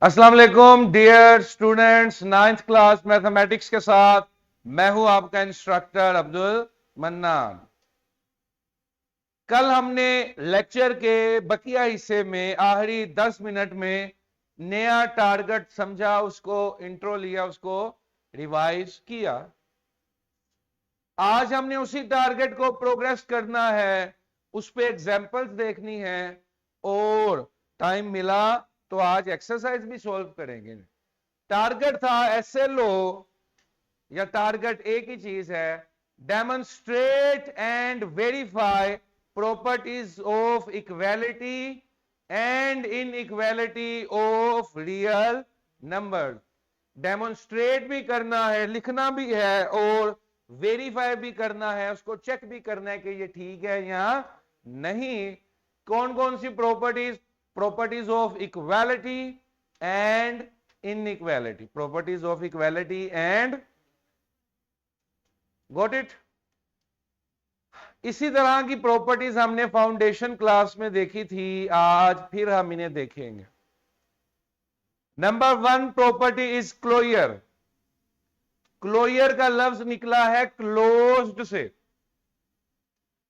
अस्सलाम वालेकुम dear students, ninth class mathematics के साथ मैं हूं आपका इंस्ट्रक्टर अब्दुल मन्नान। कल हमने लेक्चर के बकिया हिस्से में आखिरी 10 मिनट में नया टारगेट समझा, उसको इंट्रो लिया, उसको रिवाइज किया। आज हमने उसी टारगेट को प्रोग्रेस करना है, उस पे एग्जांपल्स देखनी है और टाइम मिला तो आज एक्सरसाइज भी सॉल्व करेंगे। टारगेट था एसएलओ, या टारगेट एक ही चीज है, demonstrate and verify properties of equality and inequality of real number. Demonstrate भी करना है, लिखना भी है और वेरीफाई भी करना है, उसको चेक भी करना है कि ये ठीक है या नहीं। कौन कौन सी properties? Properties of equality and inequality, properties of equality and, got it. इसी तरह की प्रॉपर्टीज हमने फाउंडेशन क्लास में देखी थी, आज फिर हम इन्हें देखेंगे। Number 1 property is closure. Closure का लफ्ज निकला है क्लोज्ड से।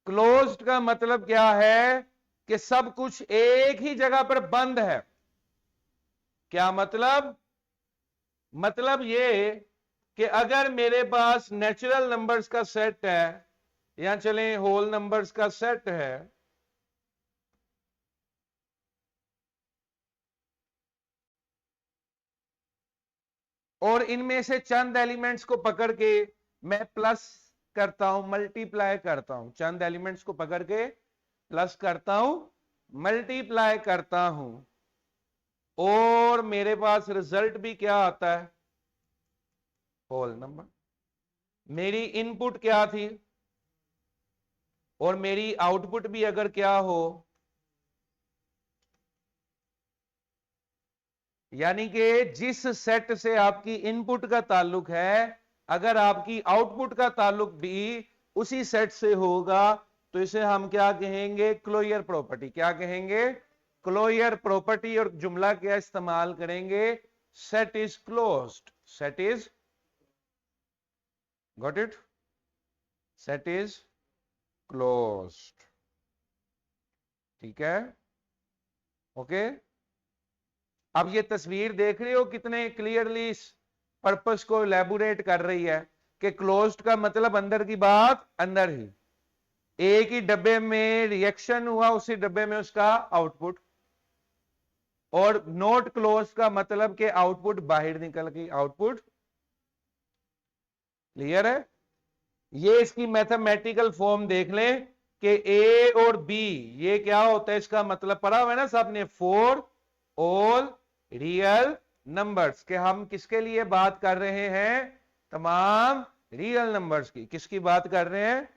क्लोज्ड का मतलब क्या है? कि सब कुछ एक ही जगह पर बंद है। क्या मतलब? मतलब ये कि अगर मेरे पास नेचुरल नंबर्स का सेट है, या चलें होल नंबर्स का सेट है, और इनमें से चंद एलिमेंट्स को पकड़ के मैं प्लस करता हूं, मल्टीप्लाई करता हूं, चंद एलिमेंट्स को पकड़ के प्लस करता हूं, मल्टीप्लाई करता हूं, और मेरे पास रिजल्ट भी क्या आता है? Whole number. मेरी इनपुट क्या थी और मेरी आउटपुट भी अगर क्या हो, यानी कि जिस सेट से आपकी इनपुट का ताल्लुक है, अगर आपकी आउटपुट का ताल्लुक भी उसी सेट से होगा, तो इसे हम क्या कहेंगे? Closure property. क्या कहेंगे? Closure property. और जुमला क्या इस्तेमाल करेंगे? Set is closed. Set is, got it, set is closed. ठीक है, ओके। अब ये तस्वीर देख रहे हो कितने क्लियरली इस पर्पस को इलेबोरेट कर रही है कि क्लोज्ड का मतलब अंदर की बात अंदर ही, एक ही डब्बे में रिएक्शन हुआ, उसी डब्बे में उसका आउटपुट। और नॉट क्लोज का मतलब कि आउटपुट बाहर निकल गई, आउटपुट। क्लियर है? ये इसकी मैथमेटिकल फॉर्म देख लें कि ए और बी, ये क्या होता है? इसका मतलब पढ़ा हुआ है ना सबने, फॉर ऑल रियल नंबर्स। के हम किसके लिए बात कर रहे हैं? तमाम रियल नंबर्स की। किसकी बात कर रहे हैं?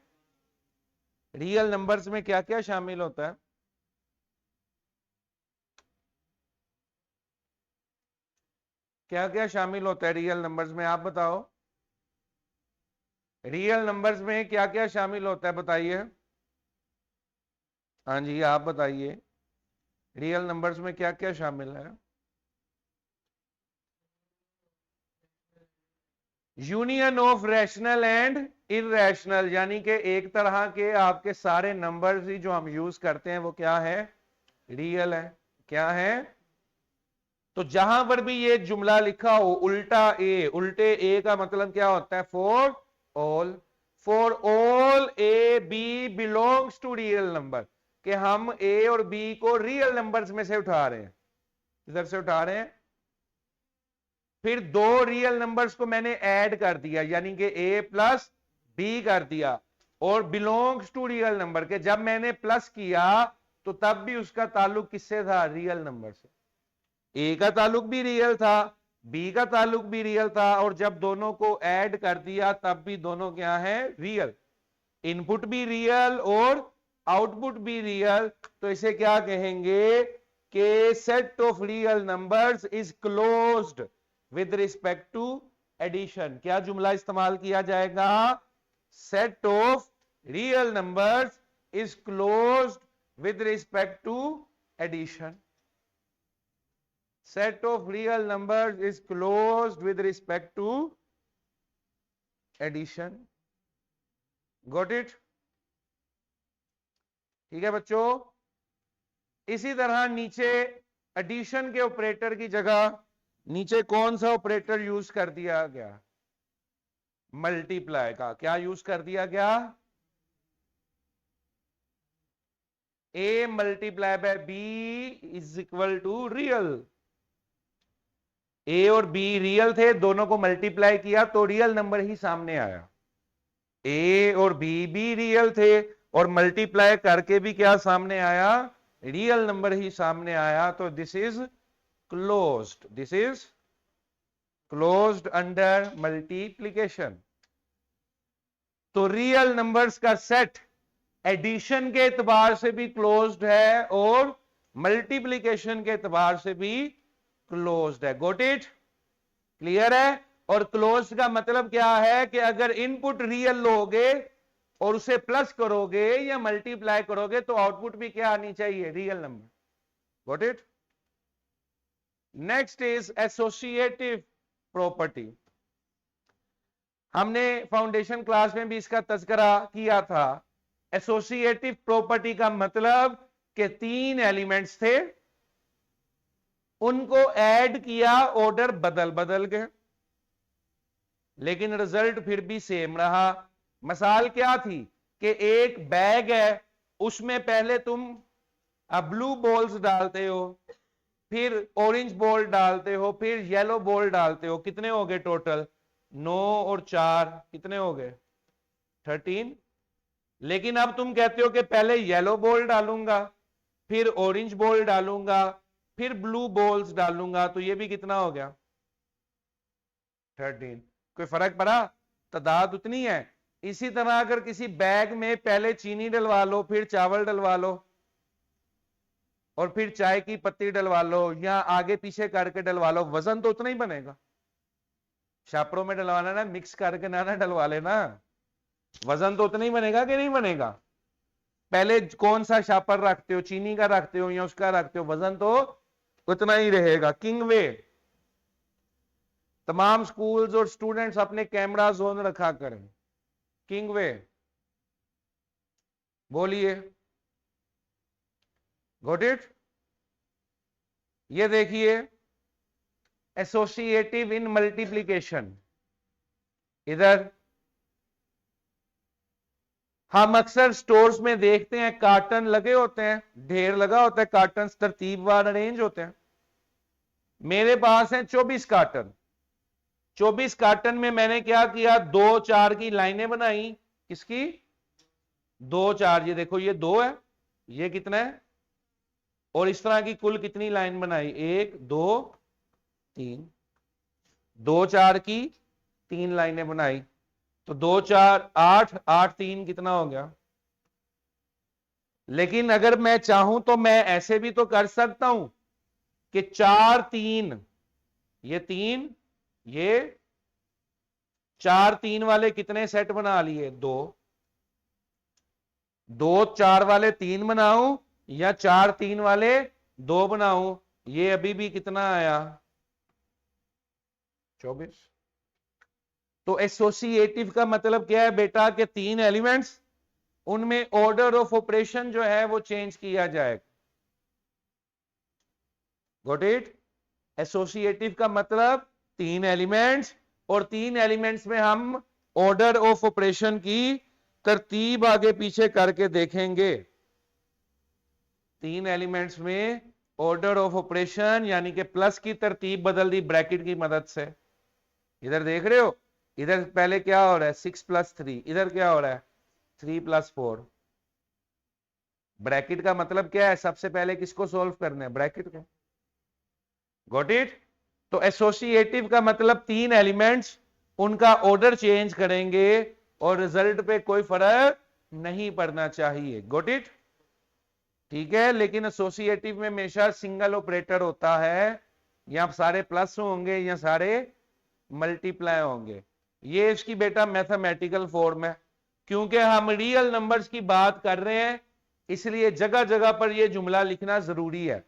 रियल नंबर्स में क्या क्या शामिल होता है? क्या क्या शामिल होता है रियल नंबर्स में? आप बताओ, रियल नंबर्स में क्या क्या शामिल होता है? बताइए। हाँ जी, आप बताइए, रियल नंबर्स में क्या क्या शामिल है? Union of rational and irrational, यानी कि एक तरह के आपके सारे नंबर्स ही जो हम यूज करते हैं वो क्या है? रियल है। क्या है? तो जहां पर भी ये जुमला लिखा हो उल्टा ए, उल्टे ए का मतलब क्या होता है? For all. For all A B belongs to real number, कि हम ए और बी को रियल नंबर्स में से उठा रहे हैं। इधर से उठा रहे हैं। फिर दो रियल नंबर्स को मैंने ऐड कर दिया, यानी कि ए प्लस बी कर दिया, और बिलोंग्स टू रियल नंबर, के जब मैंने प्लस किया तो तब भी उसका ताल्लुक किससे था? रियल नंबर से। ए का ताल्लुक भी रियल था, बी का ताल्लुक भी रियल था, और जब दोनों को ऐड कर दिया तब भी दोनों क्या है? रियल। इनपुट भी रियल और आउटपुट भी रियल। तो इसे क्या कहेंगे? कि set of real numbers is closed with respect to addition. क्या जुमला इस्तेमाल किया जाएगा? Set of real numbers is closed with respect to addition. set of real numbers is closed with respect to addition. Got it? ठीक है बच्चों। इसी तरह नीचे एडिशन के ऑपरेटर की जगह नीचे कौन सा ऑपरेटर यूज कर दिया गया? मल्टीप्लाई का। क्या यूज कर दिया गया? A multiply by B is equal to real. A और बी रियल थे, दोनों को मल्टीप्लाई किया तो रियल नंबर ही सामने आया। ए और बी भी रियल थे और मल्टीप्लाई करके भी क्या सामने आया? रियल नंबर ही सामने आया। तो this is closed, this is closed under multiplication. तो रियल नंबर्स का सेट एडिशन के एतबार से भी क्लोज्ड है और मल्टीप्लीकेशन के एतबार से भी क्लोज्ड है। Got it? क्लियर है? और क्लोज्ड का मतलब क्या है कि अगर इनपुट रियल लोगे और उसे प्लस करोगे या मल्टीप्लाई करोगे तो आउटपुट भी क्या आनी चाहिए? Real number. Got it? Next is associative property. हमने फाउंडेशन क्लास में भी इसका तज़किरा किया था। एसोसिएटिव प्रॉपर्टी का मतलब कि तीन एलिमेंट्स थे, उनको ऐड किया, ऑर्डर बदल बदल के, लेकिन रिजल्ट फिर भी सेम रहा। मिसाल क्या थी कि एक बैग है, उसमें पहले तुम ब्लू बॉल्स डालते हो, फिर ऑरेंज बॉल डालते हो, फिर येलो बॉल डालते हो। कितने हो गए टोटल? 9 और 4 कितने हो गए? 13। लेकिन अब तुम कहते हो कि पहले येलो बॉल डालूंगा, फिर ऑरेंज बॉल डालूंगा, फिर ब्लू बॉल्स डालूंगा, तो ये भी कितना हो गया? 13। कोई फर्क पड़ा? तादाद उतनी है। इसी तरह अगर किसी बैग में पहले चीनी डलवा लो, फिर चावल डलवा लो और फिर चाय की पत्ती डलवा लो या आगे पीछे करके डलवा लो, वजन तो उतना ही बनेगा। शापरों में डलवाना ना, मिक्स करके ना डलवा लेना, वजन तो उतना ही बनेगा कि नहीं बनेगा? पहले कौन सा शापर रखते हो, चीनी का रखते हो या उसका रखते हो, वजन तो उतना ही रहेगा। किंगवे। तमाम स्कूल्स और स्टूडेंट्स अपने कैमरा जोन रखा करें। किंगवे बोलिए। Got it? ये देखिए एसोसिएटिव इन मल्टीप्लीकेशन। इधर हम अक्सर स्टोर्स में देखते हैं कार्टन लगे होते हैं, ढेर लगा होता है, कार्टन तरतीबवार अरेंज होते हैं। मेरे पास है 24 कार्टन। 24 कार्टन में मैंने क्या किया? 2 4 की लाइनें बनाई। किसकी? 2 4। ये देखो ये 2 है, ये कितना है? और इस तरह की कुल कितनी लाइन बनाई? 1 2 3। 2 4 की 3 लाइनें बनाई। तो 2 4 8 8 3 कितना हो गया? लेकिन अगर मैं चाहूं तो मैं ऐसे भी तो कर सकता हूं कि 4 3, ये 3, ये 4 3 वाले कितने सेट बना लिए? 2। 2 4 वाले 3 बनाऊं या 4 3 वाले 2 बनाऊं? ये अभी भी कितना आया? 24। तो एसोसिएटिव का मतलब क्या है बेटा? कि 3 एलिमेंट्स, उनमें ऑर्डर ऑफ ऑपरेशन जो है वो चेंज किया जाएगा। Got it? एसोसिएटिव का मतलब 3 एलिमेंट्स, और 3 एलिमेंट्स में हम ऑर्डर ऑफ ऑपरेशन की तरतीब आगे पीछे करके देखेंगे। 3 एलिमेंट्स में ऑर्डर ऑफ ऑपरेशन यानी कि प्लस की तरतीब बदल दी ब्रैकेट की मदद से। इधर देख रहे हो, इधर पहले क्या हो रहा है? 6 + 3। इधर क्या हो रहा है? 3 + 4। ब्रैकेट का मतलब क्या है? सबसे पहले किसको सोल्व करना है? ब्रैकेट को। Got it? तो एसोसिएटिव का मतलब 3 एलिमेंट्स, उनका ऑर्डर चेंज करेंगे और रिजल्ट पे कोई फर्क नहीं पड़ना चाहिए। Got it? ठीक है। लेकिन एसोसिएटिव में हमेशा सिंगल ऑपरेटर होता है, या सारे प्लस होंगे या सारे मल्टीप्लाई होंगे। ये इसकी बेटा मैथमेटिकल फॉर्म है। क्योंकि हम रियल नंबर्स की बात कर रहे हैं, इसलिए जगह जगह पर यह जुमला लिखना जरूरी है।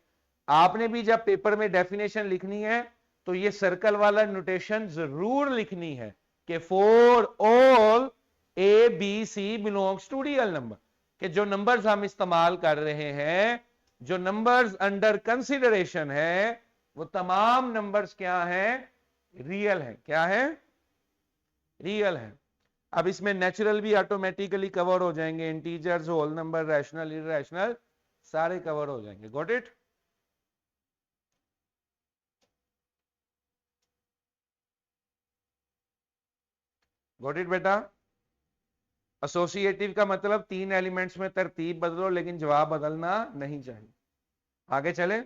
आपने भी जब पेपर में डेफिनेशन लिखनी है तो ये सर्कल वाला नोटेशन जरूर लिखनी है कि for all A B C belongs to real number, कि जो नंबर्स हम इस्तेमाल कर रहे हैं, जो नंबर्स अंडर कंसिडरेशन है, वो तमाम नंबर्स क्या हैं? रियल है। क्या है? रियल है। अब इसमें नेचुरल भी ऑटोमेटिकली कवर हो जाएंगे, integers, whole number, rational, irrational, सारे कवर हो जाएंगे। Got it? गॉट इट बेटा? एसोसिएटिव का मतलब 3 एलिमेंट्स में तरतीब बदलो लेकिन जवाब बदलना नहीं चाहिए। आगे चले।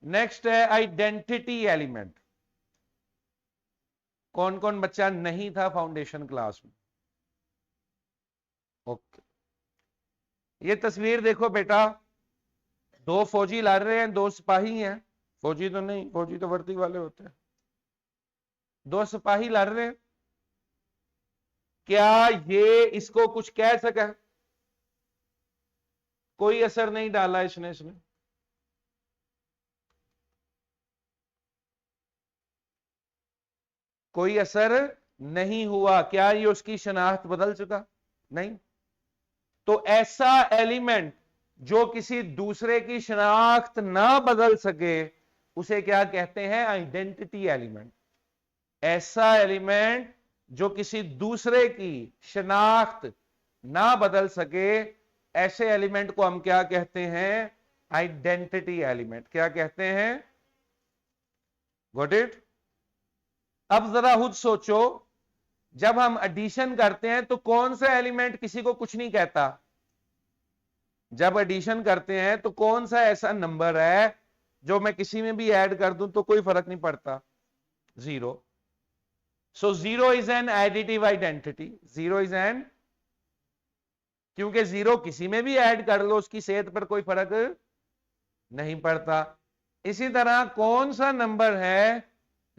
नेक्स्ट है आइडेंटिटी एलिमेंट। कौन कौन बच्चा नहीं था फाउंडेशन क्लास में? ओके, ये तस्वीर देखो बेटा, 2 फौजी लड़ रहे हैं, 2 सिपाही हैं। फौजी तो नहीं, फौजी तो वर्दी वाले होते हैं। 2 सिपाही लड़ रहे हैं। क्या ये इसको कुछ कह सका? कोई असर नहीं डाला इसने कोई असर नहीं हुआ। क्या ये उसकी शनाख्त बदल चुका? नहीं। तो ऐसा एलिमेंट जो किसी दूसरे की शनाख्त ना बदल सके उसे क्या कहते हैं? Identity element. ऐसा एलिमेंट जो किसी दूसरे की शनाख्त ना बदल सके, ऐसे एलिमेंट को हम क्या कहते हैं? Identity element. क्या कहते हैं? Got it? अब जरा खुद सोचो, जब हम एडिशन करते हैं तो कौन सा एलिमेंट किसी को कुछ नहीं कहता? जब एडिशन करते हैं तो कौन सा ऐसा नंबर है जो मैं किसी में भी ऐड कर दूं तो कोई फर्क नहीं पड़ता? 0। सो 0 is an additive identity. 0 is an, क्योंकि 0 किसी में भी ऐड कर लो उसकी सेहत पर कोई फर्क नहीं पड़ता। इसी तरह कौन सा नंबर है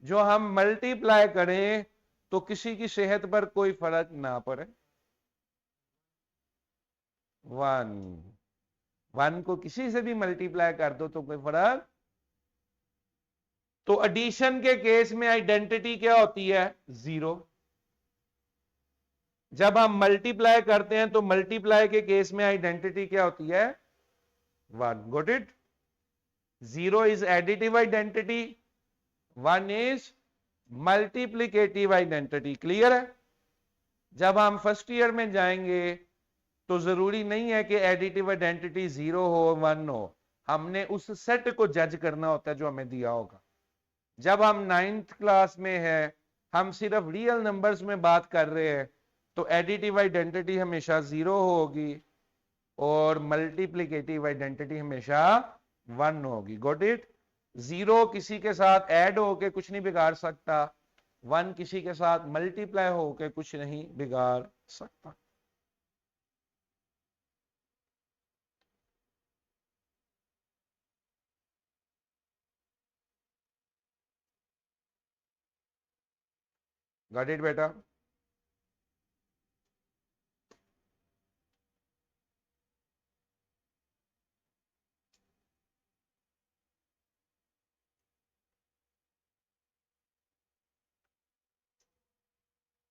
जो हम मल्टीप्लाई करें तो किसी की सेहत पर कोई फर्क ना पड़े? 1। 1 को किसी से भी मल्टीप्लाई कर दो तो कोई फर्क। तो एडिशन के केस में आइडेंटिटी क्या होती है? 0। जब हम मल्टीप्लाई करते हैं तो मल्टीप्लाई के केस में आइडेंटिटी क्या होती है? 1। Got it? 0 is additive identity, 1 is multiplicative identity. Clear है? जब हम फर्स्ट ईयर में जाएंगे तो जरूरी नहीं है कि एडिटिव आइडेंटिटी 0 हो 1 हो, हमने उस सेट को जज करना होता है जो हमें दिया होगा। जब हम 9th क्लास में है, हम सिर्फ रियल नंबर्स में बात कर रहे हैं, तो एडिटिव आइडेंटिटी हमेशा 0 होगी और मल्टीप्लीकेटिव आइडेंटिटी हमेशा 1 होगी। Got it? 0 किसी के साथ ऐड होके कुछ नहीं बिगाड़ सकता, 1 किसी के साथ मल्टीप्लाई होके कुछ नहीं बिगाड़ सकता। गॉट इट बेटा?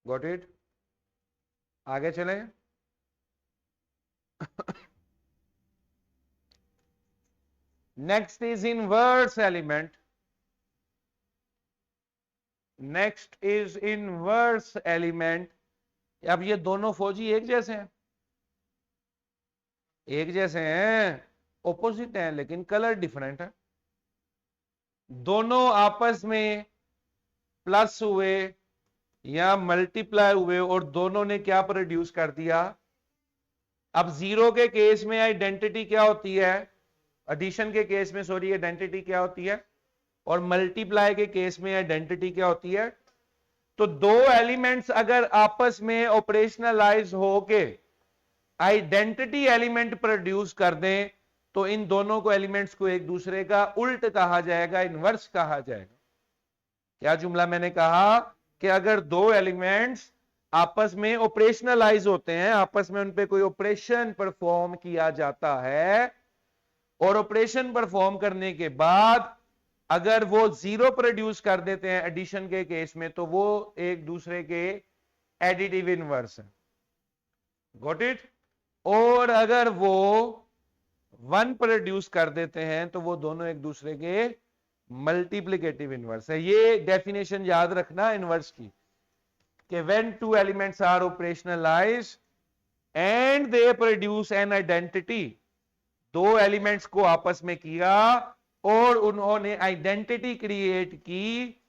Got it? आगे चलें। Next is inverse element. Next is inverse element. अब ये दोनों फौजी एक जैसे हैं? एक जैसे हैं, ऑपोजिट हैं लेकिन कलर डिफरेंट है। दोनों आपस में प्लस हुए या मल्टीप्लाई हुए और दोनों ने क्या प्रोड्यूस कर दिया? अब 0 के केस में आइडेंटिटी क्या होती है? एडिशन के केस में सॉरी, आइडेंटिटी क्या होती है? और मल्टीप्लाई के केस में आइडेंटिटी क्या होती है? तो 2 एलिमेंट्स अगर आपस में ऑपरेशनलाइज होके आइडेंटिटी एलिमेंट प्रोड्यूस कर दें तो इन दोनों को एलिमेंट्स को एक दूसरे का उल्ट कहा जाएगा, इनवर्स कहा जाएगा। क्या जुमला मैंने कहा? कि अगर 2 एलिमेंट्स आपस में ऑपरेशनलाइज होते हैं, आपस में उन पे कोई ऑपरेशन परफॉर्म किया जाता है, और ऑपरेशन परफॉर्म करने के बाद अगर वो 0 प्रोड्यूस कर देते हैं एडिशन के केस में, तो वो एक दूसरे के एडिटिव इनवर्स है। Got it? और अगर वो 1 प्रोड्यूस कर देते हैं तो वो दोनों एक दूसरे के मल्टीप्लिकेटिव इनवर्स है। ये डेफिनेशन याद रखना इनवर्स की, कि when two elements are operationalized and they produce an identity, दो एलिमेंट्स को आपस में किया और उन्होंने आइडेंटिटी क्रिएट की,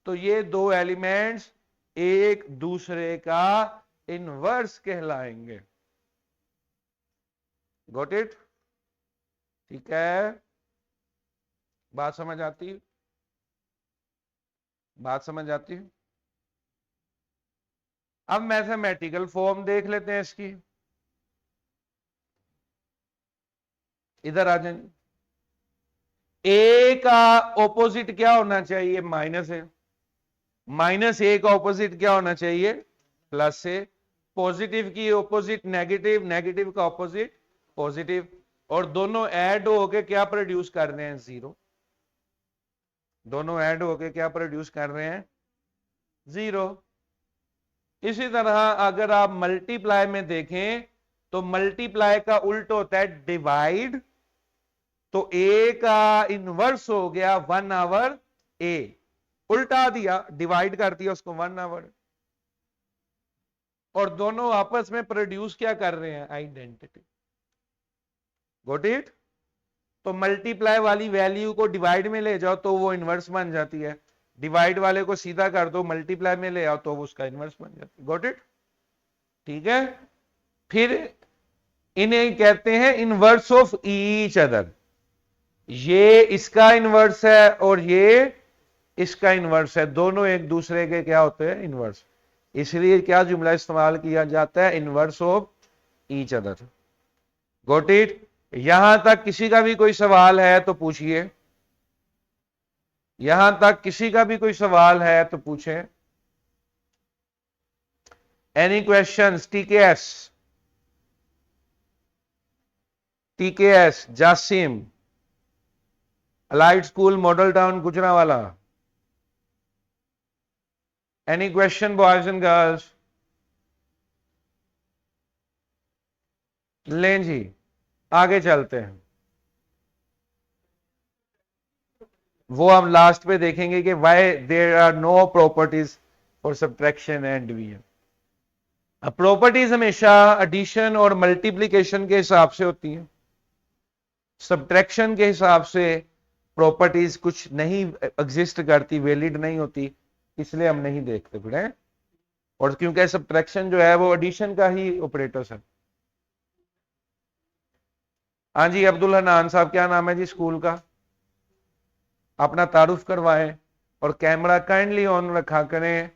तो ये दो एलिमेंट्स एक दूसरे का इनवर्स कहलाएंगे। Got it? ठीक है, बात समझ आती है? बात समझ आती है? अब मैथमेटिकल फॉर्म देख लेते हैं इसकी। इधर आ जाए। ए का ऑपोजिट क्या होना चाहिए? माइनस है। माइनस ए का ऑपोजिट क्या होना चाहिए? प्लस है। पॉजिटिव की ऑपोजिट नेगेटिव, नेगेटिव का ऑपोजिट पॉजिटिव, और दोनों ऐड होके क्या प्रोड्यूस कर रहे हैं? 0। दोनों ऐड होके क्या प्रोड्यूस कर रहे हैं? 0। इसी तरह अगर आप मल्टीप्लाई में देखें तो मल्टीप्लाई का उल्ट होता है डिवाइड, तो ए का इनवर्स हो गया 1/, ए उल्टा दिया, डिवाइड कर दिया उसको 1/, और दोनों आपस में प्रोड्यूस क्या कर रहे हैं? आइडेंटिटी। Got it? तो मल्टीप्लाई वाली वैल्यू को डिवाइड में ले जाओ तो वो इनवर्स बन जाती है, डिवाइड वाले को सीधा कर दो मल्टीप्लाई में ले आओ तो वो उसका इनवर्स बन जाती है। Got it? ठीक है। फिर इन्हें कहते हैं इनवर्स ऑफ ईच अदर। ये इसका इनवर्स है और ये इसका इनवर्स है, दोनों एक दूसरे के क्या होते हैं? इनवर्स। इसलिए क्या जुमला इस्तेमाल किया जाता है? Inverse of each other. Got it? यहां तक किसी का भी कोई सवाल है तो पूछिए। यहां तक किसी का भी कोई सवाल है तो पूछें। Any questions? TKS, TKS Jasim, allied school model town Gujranwala. Any question boys and girls? लें जी, आगे चलते हैं। वो हम लास्ट पे देखेंगे कि why there are no properties for subtraction and division. अब प्रॉपर्टीज हमेशा एडिशन और मल्टीप्लिकेशन के हिसाब से होती हैं, सब्ट्रैक्शन के हिसाब से प्रॉपर्टीज कुछ नहीं एग्जिस्ट करती, वैलिड नहीं होती, इसलिए हम नहीं देखते फिर। और क्योंकि सब्ट्रैक्शन जो है वो एडिशन का ही ऑपरेटर है। हाँ जी, अब्दुल हनान साहब, क्या नाम है जी स्कूल का? अपना तारुफ करवाएं और कैमरा काइंडली ऑन रखा करें।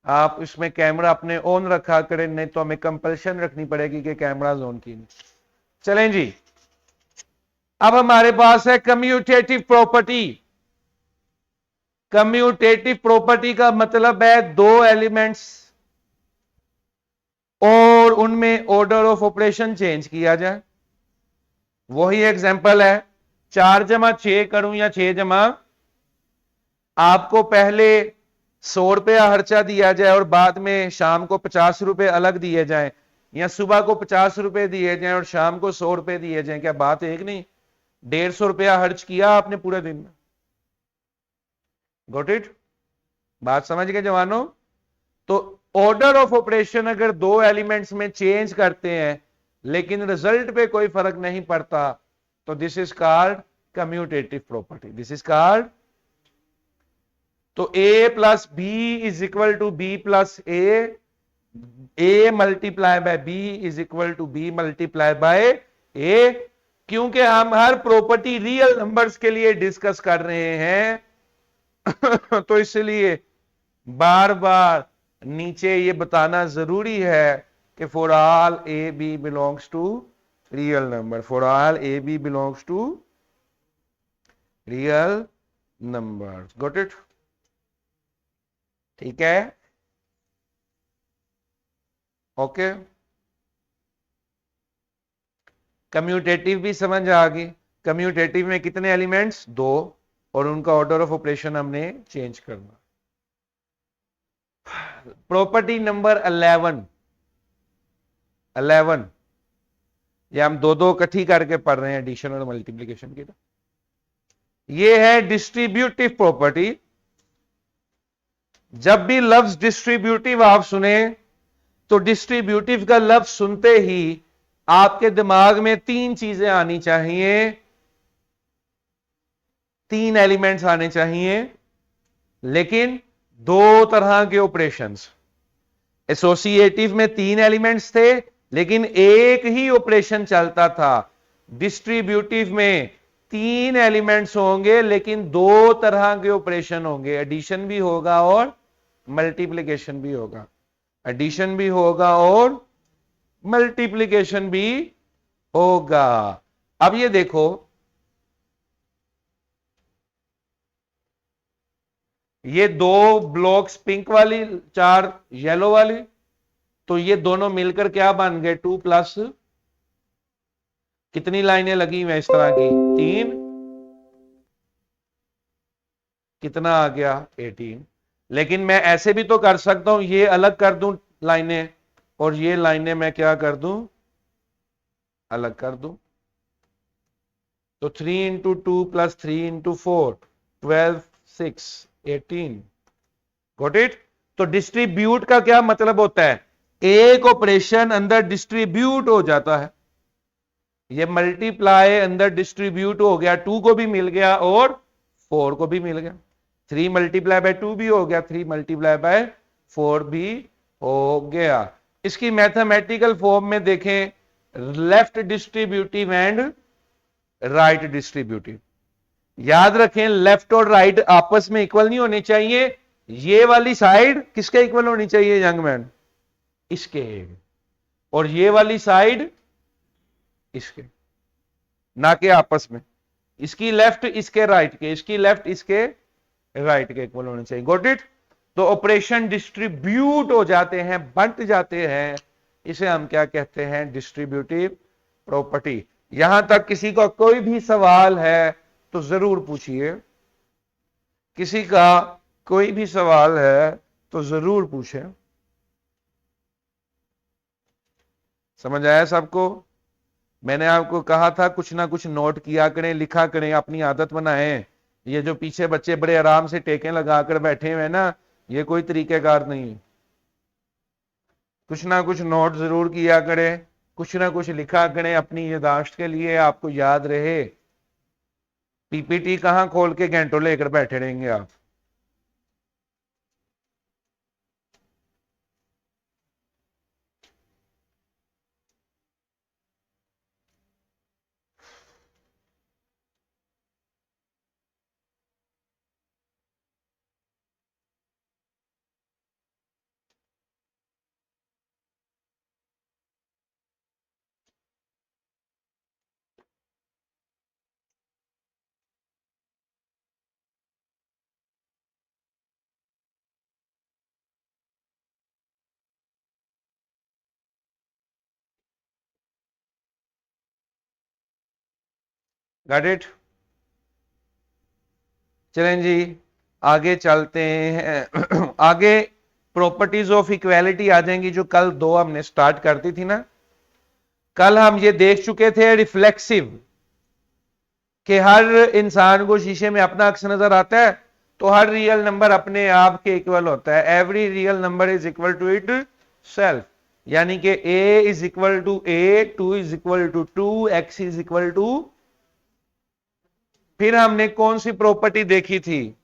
आप इसमें कैमरा अपने ऑन रखा करें, नहीं तो हमें कंपल्शन रखनी पड़ेगी कि कैमरा ऑन की नहीं। चलें जी, अब हमारे पास है कम्यूटेटिव प्रॉपर्टी। कम्यूटेटिव प्रॉपर्टी का मतलब है दो एलिमेंट्स और उनमें ऑर्डर ऑफ ऑपरेशन चेंज किया जाए। वही एग्जांपल है, 4 + 6 करूं या 6 आपको पहले 100 रुपया खर्चा दिया जाए और बाद में शाम को 50 रुपए अलग दिए जाए, या सुबह को 50 रुपए दिए जाए और शाम को 100 रुपए दिए जाए, क्या बात एक नहीं? 150 रुपया खर्च किया आपने पूरे दिन में। Got it? बात समझ गए जवानों? तो ऑर्डर ऑफ ऑपरेशन अगर दो एलिमेंट्स में चेंज करते हैं लेकिन रिजल्ट पे कोई फर्क नहीं पड़ता, तो this is called commutative property. This is called, तो a plus B is equal to B plus A multiply by B is equal to B multiply by A. क्योंकि हम हर प्रॉपर्टी रियल नंबर्स के लिए डिस्कस कर रहे हैं तो इसलिए बार बार नीचे ये बताना जरूरी है कि for all A B belongs to real number. For all A B belongs to real number. Got it? ठीक है, ओके। कम्यूटेटिव भी समझ आ गई। कम्यूटेटिव में कितने एलिमेंट्स? 2, और उनका ऑर्डर ऑफ ऑपरेशन हमने चेंज करना। प्रॉपर्टी नंबर 11 ये हम दो दो इकट्ठी करके पढ़ रहे हैं, एडिशन और मल्टीप्लीकेशन की। ये है डिस्ट्रीब्यूटिव प्रॉपर्टी। जब भी लफ्ज डिस्ट्रीब्यूटिव आप सुने तो डिस्ट्रीब्यूटिव का लफ्ज सुनते ही आपके दिमाग में 3 चीजें आनी चाहिए, 3 एलिमेंट्स आने चाहिए, लेकिन 2 तरह के ऑपरेशंस। एसोसिएटिव में 3 एलिमेंट्स थे लेकिन एक ही ऑपरेशन चलता था। डिस्ट्रीब्यूटिव में 3 एलिमेंट्स होंगे लेकिन 2 तरह के ऑपरेशन होंगे, एडिशन भी होगा और मल्टीप्लिकेशन भी होगा। एडिशन भी होगा और मल्टीप्लिकेशन भी होगा। अब ये देखो, ये 2 ब्लॉक्स पिंक वाली, 4 येलो वाली, तो ये दोनों मिलकर क्या बन गए? 2 प्लस कितनी लाइनें लगी हुई इस तरह की? 3, कितना आ गया? 18। लेकिन मैं ऐसे भी तो कर सकता हूं, ये अलग कर दूं लाइनें, और ये लाइनें मैं क्या कर दूं? अलग कर दूं। तो 3 into 2 plus 3 into 4, 12, 6, 18। Got it? तो डिस्ट्रीब्यूट का क्या मतलब होता है? एक ऑपरेशन अंदर डिस्ट्रीब्यूट हो जाता है। ये मल्टीप्लाई अंदर डिस्ट्रीब्यूट हो गया, 2 को भी मिल गया और 4 को भी मिल गया। 3 मल्टीप्लाई बाय 2 भी हो गया, 3 मल्टीप्लाई बाय 4 भी हो गया। इसकी मैथमेटिकल फॉर्म में देखें, left distributive and right distributive. याद रखें, लेफ्ट और राइट आपस में इक्वल नहीं होने चाहिए। ये वाली साइड किसके इक्वल होनी चाहिए यंग मैन? इसके। और ये वाली साइड इसके, ना कि आपस में। इसकी लेफ्ट इसके राइट के, इसकी लेफ्ट इसके राइट के इक्वल होने चाहिए। Got it? तो ऑपरेशन डिस्ट्रीब्यूट हो जाते हैं, बंट जाते हैं, इसे हम क्या कहते हैं? Distributive property. यहां तक किसी का कोई भी सवाल है तो जरूर पूछिए। किसी का कोई भी सवाल है तो जरूर पूछें। समझ आया सबको? मैंने आपको कहा था कुछ ना कुछ नोट किया करें, लिखा करें, अपनी आदत बनाएं। ये जो पीछे बच्चे बड़े आराम से टेकें लगाकर बैठे हुए हैं ना, ये कोई तरीकेकार नहीं है। कुछ ना कुछ नोट जरूर किया करें, कुछ ना कुछ लिखा करें अपनी याददाश्त के लिए, आपको याद रहे। पीपीटी कहां खोल के घंटों लेकर बैठे रहेंगे आप? Got it? चलें जी, आगे चलते हैं। आगे प्रॉपर्टीज ऑफ इक्वालिटी आ जाएंगी, जो कल 2 हमने स्टार्ट कर दी थी ना। कल हम ये देख चुके थे रिफ्लेक्सिव, कि हर इंसान को शीशे में अपना अक्स नजर आता है, तो हर रियल नंबर अपने आप के इक्वल होता है। Every real number is equal to itself. यानी कि a is equal to a, 2 is equal to 2, x is equal to. फिर हमने कौन सी प्रॉपर्टी देखी थी?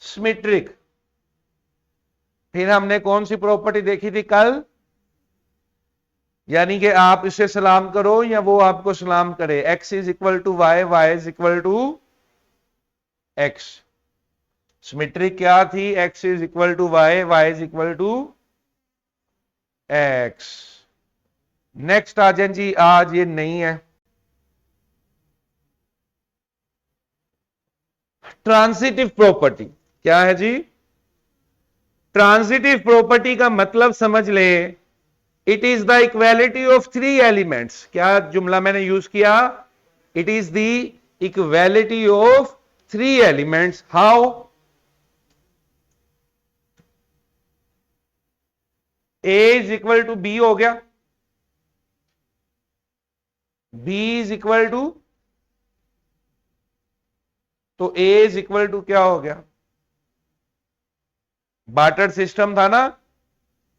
सिमेट्रिक। फिर हमने कौन सी प्रॉपर्टी देखी थी कल? यानी कि आप इसे सलाम करो या वो आपको सलाम करे। x is equal to Y, Y is equal to X. Symmetric क्या थी? x is equal to Y, Y is equal to X. Next आ जाए जी, आज ये नहीं है। ट्रांजिटिव प्रॉपर्टी क्या है जी? ट्रांजिटिव प्रॉपर्टी का मतलब समझ ले it is the equality of three elements. क्या जुमला मैंने यूज किया? It is the equality of three elements. How? A is equal to B हो गया, बी इज इक्वल टू, तो ए इज इक्वल टू क्या हो गया? बार्टर सिस्टम था ना।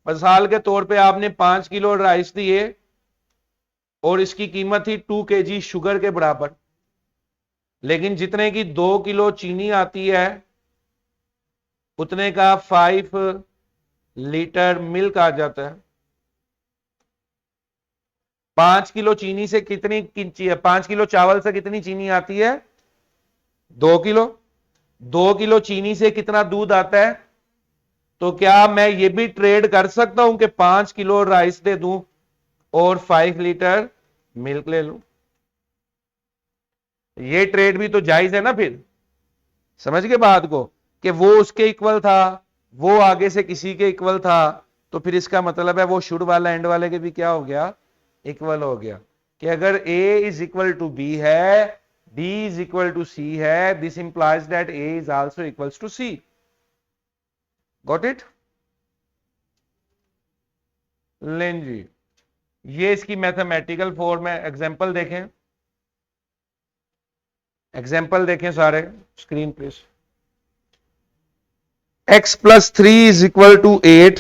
मिसाल के तौर पे आपने 5 किलो राइस दिए और इसकी कीमत थी 2 kg शुगर के बराबर, लेकिन जितने की 2 किलो चीनी आती है उतने का 5 लीटर मिल्क आ जाता है। 5 किलो चीनी से कितनी 5 किलो चावल से कितनी चीनी आती है? 2 किलो। 2 किलो चीनी से कितना दूध आता है? तो क्या मैं ये भी ट्रेड कर सकता हूं कि 5 किलो राइस दे दूं और 5 लीटर मिल्क ले लूं? ये ट्रेड भी तो जायज है ना। फिर समझ गए बात को, कि वो उसके इक्वल था, वो आगे से किसी के इक्वल था, तो फिर इसका मतलब है वो शुड वाला एंड वाले के भी क्या हो गया? इक्वल हो गया। कि अगर A is equal to B है, D is equal to C है, this implies that A is also equals to C. Got it? लें जी, ये इसकी मैथमेटिकल फॉर्म है। एग्जांपल देखें, एग्जांपल देखें सारे screen please. x plus 3 is equal to 8।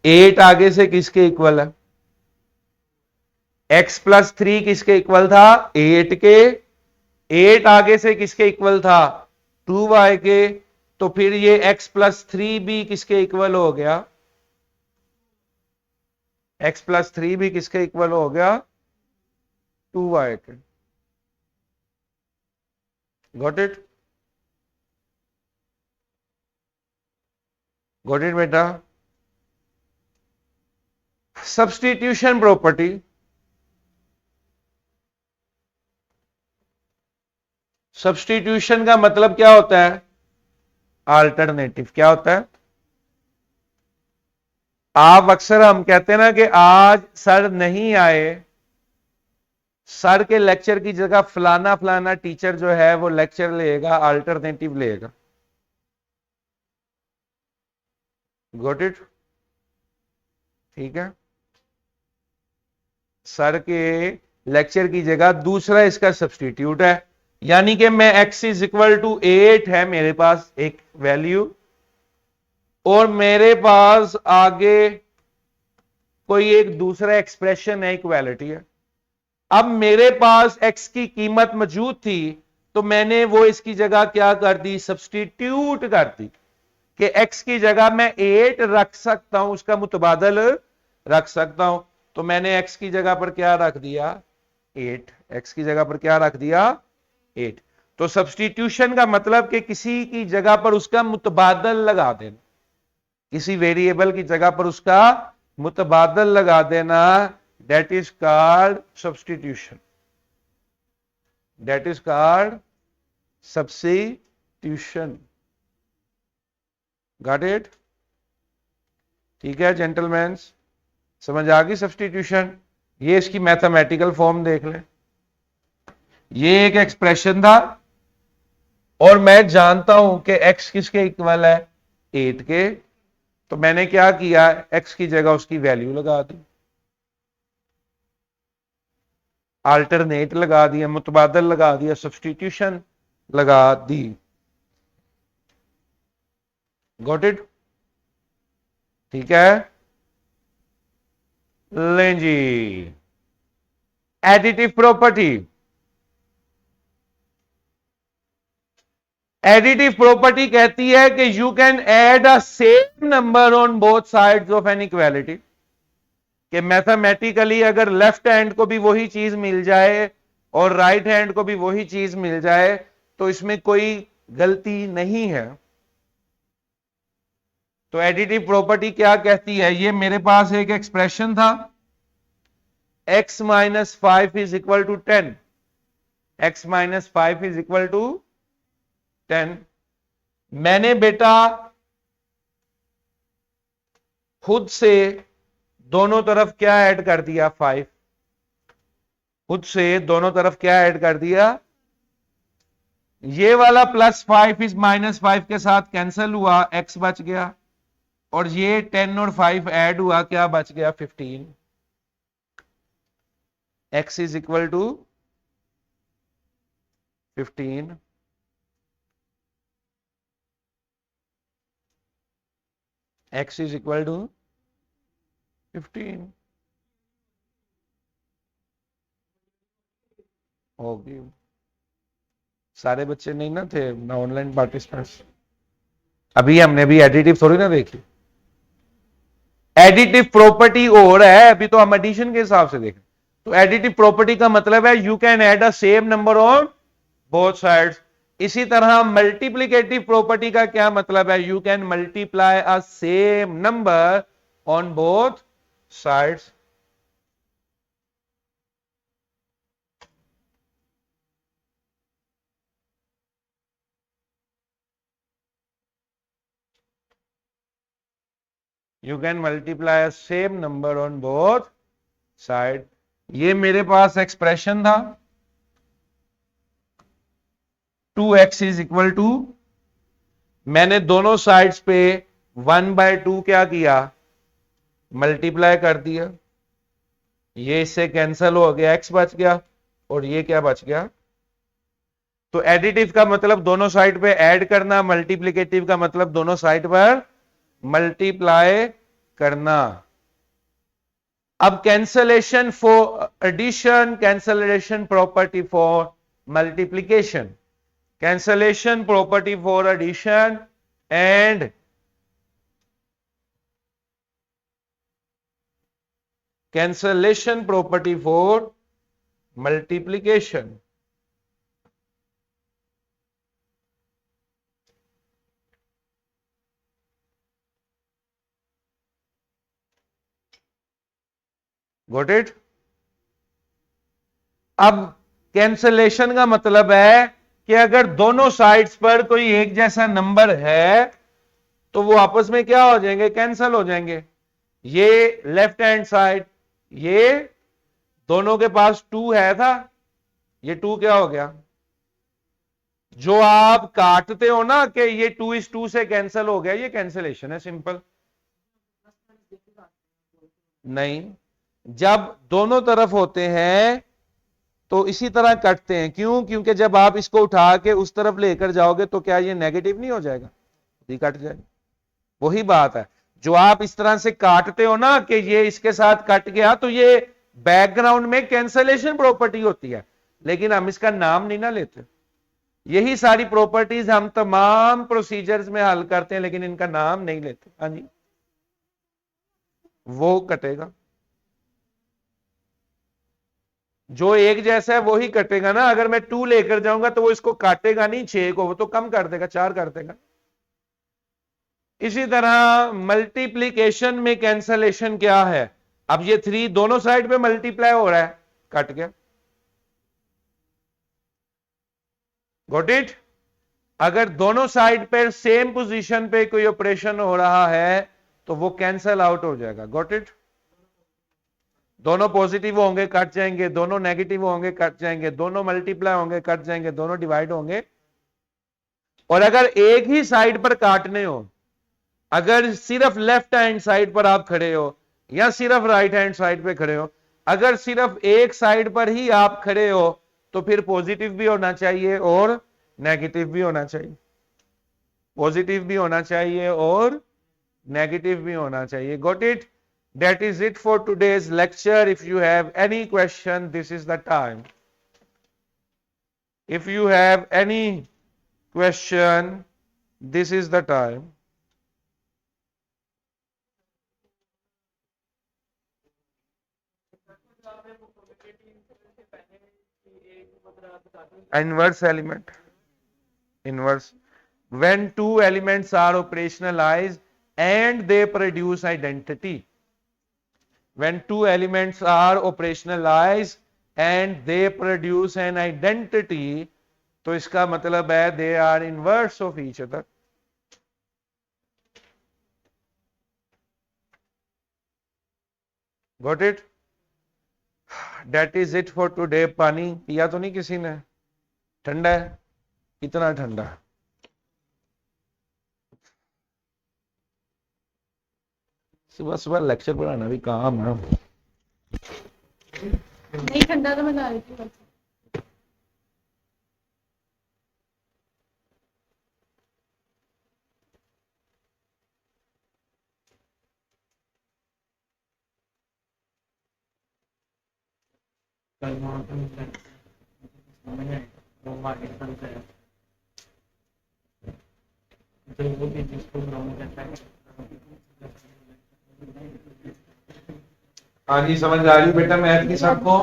8 आगे से किसके इक्वल है? x प्लस 3 किसके इक्वल था? 8 के। 8 आगे से किसके इक्वल था? 2y के। तो फिर ये x प्लस 3 भी किसके इक्वल हो गया? x प्लस 3 भी किसके इक्वल हो गया? 2y के। Got it? गॉट इट बेटा? सब्स्टिट्यूशन प्रॉपर्टी, सब्स्टिट्यूशन का मतलब क्या होता है? अल्टरनेटिव। क्या होता है? आप अक्सर हम कहते हैं ना कि आज सर नहीं आए, सर के लेक्चर की जगह फलाना फलाना टीचर जो है वो लेक्चर लेगा, अल्टरनेटिव लेगा। Got it? ठीक है, सर के लेक्चर की जगह दूसरा इसका सब्स्टिट्यूट है। यानी कि मैं x इज इक्वल टू 8 है मेरे पास एक वैल्यू, और मेरे पास आगे कोई एक दूसरा एक्सप्रेशन है, इक्वालिटी है। अब मेरे पास x की कीमत मौजूद थी, तो मैंने वो इसकी जगह क्या कर दी? सब्स्टिट्यूट कर दी, कि x की जगह मैं 8 रख सकता हूं, उसका मुतबादल रख सकता हूं। तो मैंने x की जगह पर क्या रख दिया? 8। x की जगह पर क्या रख दिया? 8। तो सब्स्टिट्यूशन का मतलब कि किसी की जगह पर उसका मुतबादल लगा देना, किसी वेरिएबल की जगह पर उसका मुतबादल लगा देना, that is called substitution. That is called substitution. Got it? ठीक है जेंटलमैन, समझ आ गई सब्स्टिट्यूशन? ये इसकी मैथमेटिकल फॉर्म देख लें। ये एक एक्सप्रेशन था और मैं जानता हूं कि x किसके इक्वल है? 8 के। तो मैंने क्या किया? x की जगह उसकी वैल्यू लगा दी, अल्टरनेट लगा दिया, मुतबादल लगा दिया, सब्स्टिट्यूशन लगा दी। Got it? ठीक है, लें जी, एडिटिव प्रॉपर्टी। एडिटिव प्रॉपर्टी कहती है कि you can add a same number on both sides of an equality. कि मैथमेटिकली अगर लेफ्ट हैंड को भी वही चीज मिल जाए और राइट हैंड को भी वही चीज मिल जाए, तो इसमें कोई गलती नहीं है। तो एडिटिव प्रॉपर्टी क्या कहती है? ये मेरे पास एक एक्सप्रेशन था, x minus 5 is equal to 10। x minus 5 is equal to 10। मैंने बेटा खुद से दोनों तरफ क्या ऐड कर दिया 5, खुद से दोनों तरफ क्या ऐड कर दिया, ये वाला +5 इस -5 के साथ कैंसिल हुआ, x बच गया, और ये 10 और 5 ऐड हुआ, क्या बच गया 15। x is equal to 15, x is equal to 15 होगी। सारे बच्चे नहीं ना थे ना, ऑनलाइन पार्टिसिपेंट्स। अभी हमने भी एडिटिव थोड़ी ना देखी, एडिटिव प्रॉपर्टी और है, अभी तो हम एडिशन के हिसाब से देखें। तो एडिटिव प्रॉपर्टी का मतलब है you can add a same number on both sides. इसी तरह मल्टीप्लिकेटिव प्रॉपर्टी का क्या मतलब है, you can multiply a same number on both sides. You can multiply a same number on both side. ये मेरे पास एक्सप्रेशन था 2x इज इक्वल टू, मैंने दोनों साइड्स पे 1/2 क्या किया, मल्टीप्लाई कर दिया, ये इससे कैंसिल हो गया, x बच गया, और ये क्या बच गया। तो एडिटिव का मतलब दोनों साइड पे ऐड करना, मल्टीप्लिकेटिव का मतलब दोनों साइड पर मल्टीप्लाई करना। अब cancellation for addition, cancellation property for multiplication, cancellation property for addition and cancellation property for multiplication। Got it? अब कैंसलेशन का मतलब है कि अगर दोनों साइड्स पर कोई एक जैसा नंबर है तो वो आपस में क्या हो जाएंगे, कैंसिल हो जाएंगे। ये लेफ्ट हैंड साइड, ये दोनों के पास 2 है था, ये 2 क्या हो गया, जो आप काटते हो ना कि ये 2 इस 2 से कैंसिल हो गया, ये कैंसिलेशन है, सिंपल। नहीं, जब दोनों तरफ होते हैं तो इसी तरह कटते हैं, क्यों, क्योंकि जब आप इसको उठा के उस तरफ लेकर जाओगे तो क्या ये नेगेटिव नहीं हो जाएगा, ये कट जाएगा। वही बात है, जो आप इस तरह से काटते हो ना कि ये इसके साथ कट गया, तो ये बैकग्राउंड में कैंसलेशन प्रॉपर्टी होती है, लेकिन हम इसका नाम नहीं ना लेते। यही सारी प्रॉपर्टीज हम तमाम प्रोसीजर्स में हल करते हैं, लेकिन इनका नाम नहीं लेते। हाँ जी, वो कटेगा, जो एक जैसा है वो ही कटेगा ना। अगर मैं 2 लेकर जाऊंगा तो वो इसको काटेगा नहीं 6 को, वो तो कम कर देगा, 4 कर देगा। इसी तरह मल्टीप्लीकेशन में कैंसलेशन क्या है, अब ये 3 दोनों साइड पे मल्टीप्लाई हो रहा है, कट गया। Got it? अगर दोनों साइड पे सेम पोजीशन पे कोई ऑपरेशन हो रहा है तो वो कैंसल आउट हो जाएगा। Got it? दोनों पॉजिटिव होंगे कट जाएंगे, दोनों नेगेटिव होंगे कट जाएंगे, दोनों मल्टीप्लाई होंगे कट जाएंगे, दोनों डिवाइड होंगे। और अगर एक ही साइड पर काटने हो, अगर सिर्फ लेफ्ट हैंड साइड पर आप खड़े हो या सिर्फ राइट हैंड साइड पे खड़े हो, अगर सिर्फ एक साइड पर ही आप खड़े हो तो फिर पॉजिटिव भी होना चाहिए और नेगेटिव भी होना चाहिए, पॉजिटिव भी होना चाहिए और नेगेटिव भी होना चाहिए। Got it? That is it for today's lecture. If you have any question, this is the time. If you have any question, this is the time. Inverse element. Inverse. When two elements are operationalized and they produce identity. When two elements are operationalized and they produce an identity, तो इसका मतलब है they are inverse of each other. Got it? That is it for today. पानी पिया तो नहीं किसी ने? ठंडा है? कितना ठंडा? सुबह सुबह लेक्चर पढ़ाना भी काम है। नहीं ठंडा तो मैं ला रही थी। हाँ जी, समझ आ रही बेटा मैथ की सबको?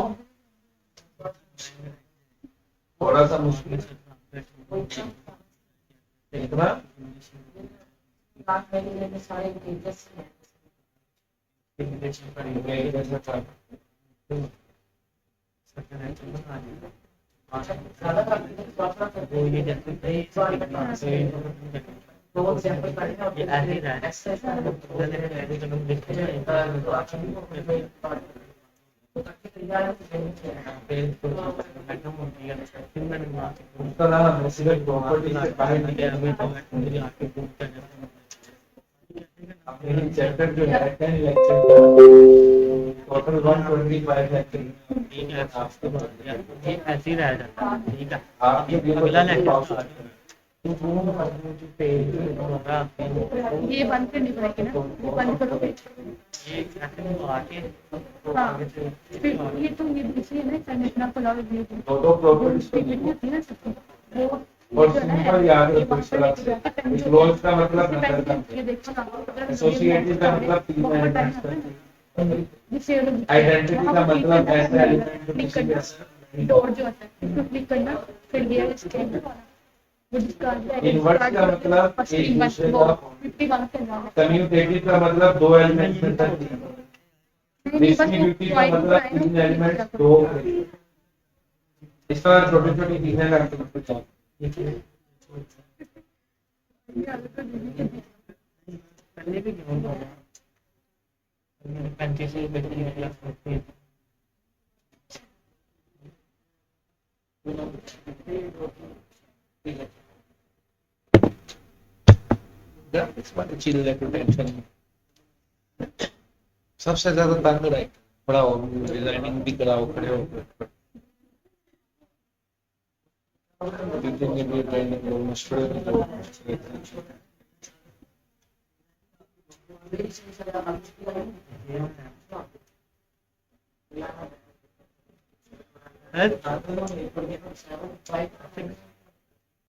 थोड़ा सा मुश्किल इतना चैप्टर जो है 10 लेक्चर का टोटल 125 लेक्चर। ये ऐसे ही रह जाता है, ठीक है। आपके अगला लेक्चर ये बंद करनी पड़ेगी ना, वो बंद करोगे। ये ऐसे आके हाँ फिर ये तो ये दूसरी है ना संरचना पुलाव ये दो प्रॉपर्टीज होती है ना सबकी वो और सिंपल याद रखो इस तरह से। क्लोज का मतलब अंदर का, ये देखो ना एसोसिएटिव का मतलब तीन एलिमेंट्स का, जिसे आइडेंटिटी का मतलब ऐसे एलिमेंट जो किसी के डोर जो होता है उसको क्लिक करना फिर ये इसके वो डिस्कार्ड इनवर्स का मतलब एक दूसरे का, 51 के नाम कम्यूटेटिव का मतलब दो एलिमेंट्स में तक, डिस्ट्रीब्यूटिव का मतलब तीन एलिमेंट्स दो। इस तरह छोटी छोटी चीजें करते हैं कुछ। पहले भी क्यों बोला 35 से बैठने वाला होते चिल लेके टेंशन सबसे ज्यादा तंग रहे थोड़ा डिजाइनिंग भी कराओ खड़े हो टीचिंग भी ट्रेनिंग लो मुश्किल है